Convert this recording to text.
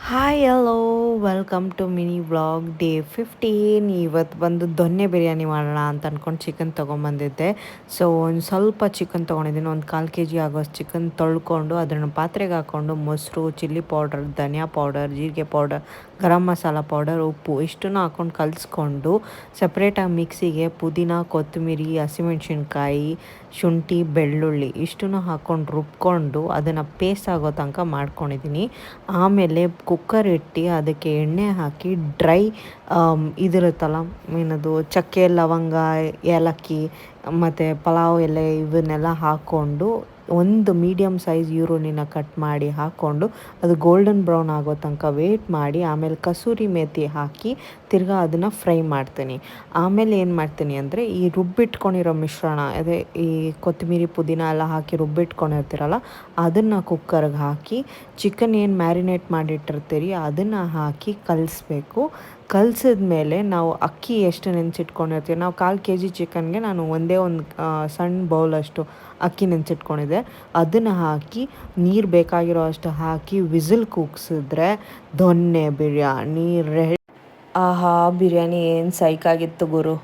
Hi hello welcome to mini vlog day 15. ಇವತ್ತು ಬಂದು ದೊನ್ನೆ ಬಿರಿಯಾನಿ ಮಾಡೋಣ ಅಂತ ಅಂದ್ಕೊಂಡು ಚಿಕನ್ ತೊಗೊಂಬಂದಿದ್ದೆ. ಸೊ ಒಂದು ಸ್ವಲ್ಪ ಚಿಕನ್ ತೊಗೊಂಡಿದ್ದೀನಿ, ಒಂದು 1/4 kg ಆಗೋಷ್ಟು ಚಿಕನ್ ತೊಳ್ಕೊಂಡು ಅದನ್ನು ಪಾತ್ರೆಗೆ ಹಾಕ್ಕೊಂಡು ಮೊಸರು, ಚಿಲ್ಲಿ ಪೌಡರ್, ಧನಿಯಾ ಪೌಡರ್, ಜೀರಿಗೆ ಪೌಡರ್, ಗರಂ ಮಸಾಲ ಪೌಡರ್, ಉಪ್ಪು ಇಷ್ಟನ್ನು ಹಾಕ್ಕೊಂಡು ಕಲಿಸ್ಕೊಂಡು ಸಪ್ರೇಟಾಗಿ ಮಿಕ್ಸಿಗೆ ಪುದೀನ, ಕೊತ್ತಂಬರಿ, ಹಸಿಮೆಣ್ಸಿನ್ಕಾಯಿ, ಶುಂಠಿ, ಬೆಳ್ಳುಳ್ಳಿ ಇಷ್ಟನ್ನು ಹಾಕ್ಕೊಂಡು ರುಬ್ಕೊಂಡು ಅದನ್ನು ಪೇಸ್ಟ್ ಆಗೋ ತನಕ ಮಾಡ್ಕೊಂಡಿದ್ದೀನಿ. ಆಮೇಲೆ ಕುಕ್ಕರ್ ಇಟ್ಟು ಅದಕ್ಕೆ ಎಣ್ಣೆ ಹಾಕಿ ಡ್ರೈ ಇದಿರುತ್ತಲ್ಲ, ಏನದು ಚಕ್ಕೆ, ಲವಂಗ, ಏಲಕ್ಕಿ ಮತ್ತು ಪಲಾವ್ ಎಲೆ ಇವನ್ನೆಲ್ಲ ಹಾಕ್ಕೊಂಡು ಒಂದು ಮೀಡಿಯಮ್ ಸೈಜ್ ಈರುಳ್ಳಿನ ಕಟ್ ಮಾಡಿ ಹಾಕ್ಕೊಂಡು ಅದು ಗೋಲ್ಡನ್ ಬ್ರೌನ್ ಆಗೋ ತನಕ ವೇಟ್ ಮಾಡಿ ಆಮೇಲೆ ಕಸೂರಿ ಮೇಥಿ ಹಾಕಿ ತಿರ್ಗಾ ಅದನ್ನು ಫ್ರೈ ಮಾಡ್ತೀನಿ. ಆಮೇಲೆ ಏನು ಮಾಡ್ತೀನಿ ಅಂದರೆ ಈ ರುಬ್ಬಿಟ್ಕೊಂಡಿರೋ ಮಿಶ್ರಣ, ಅದೇ ಈ ಕೊತ್ತಂಬರಿ ಪುದೀನ ಎಲ್ಲ ಹಾಕಿ ರುಬ್ಬಿಟ್ಕೊಂಡಿರ್ತೀರಲ್ಲ ಅದನ್ನು ಕುಕ್ಕರ್ಗೆ ಹಾಕಿ ಚಿಕನ್ ಏನು ಮ್ಯಾರಿನೇಟ್ ಮಾಡಿಟ್ಟಿರ್ತೀರಿ ಅದನ್ನು ಹಾಕಿ ಕಲಿಸ್ಬೇಕು. ಕಲಸಿದ್ಮೇಲೆ ನಾವು ಅಕ್ಕಿ ಎಷ್ಟು ನೆನೆಸಿಟ್ಕೊಂಡಿರ್ತೀವಿ, ನಾವು 1/4 kg ಚಿಕನ್ಗೆ ನಾನು ಒಂದೇ ಒಂದು ಸಣ್ಣ ಬೌಲಷ್ಟು ಅಕ್ಕಿ ನೆನೆಸಿಟ್ಕೊಂಡಿದ್ದೆ, ಅದನ್ನು ಹಾಕಿ ನೀರು ಬೇಕಾಗಿರೋ ಅಷ್ಟು ಹಾಕಿ ವಿಸಿಲ್ ಕೂಗ್ಸಿದ್ರೆ ದೊನ್ನೆ ಬಿರಿಯಾನಿ ರೆಡಿ. ಆಹಾ, ಬಿರಿಯಾನಿ ಏನು ಸೈಕಾಗಿತ್ತು ಗುರು.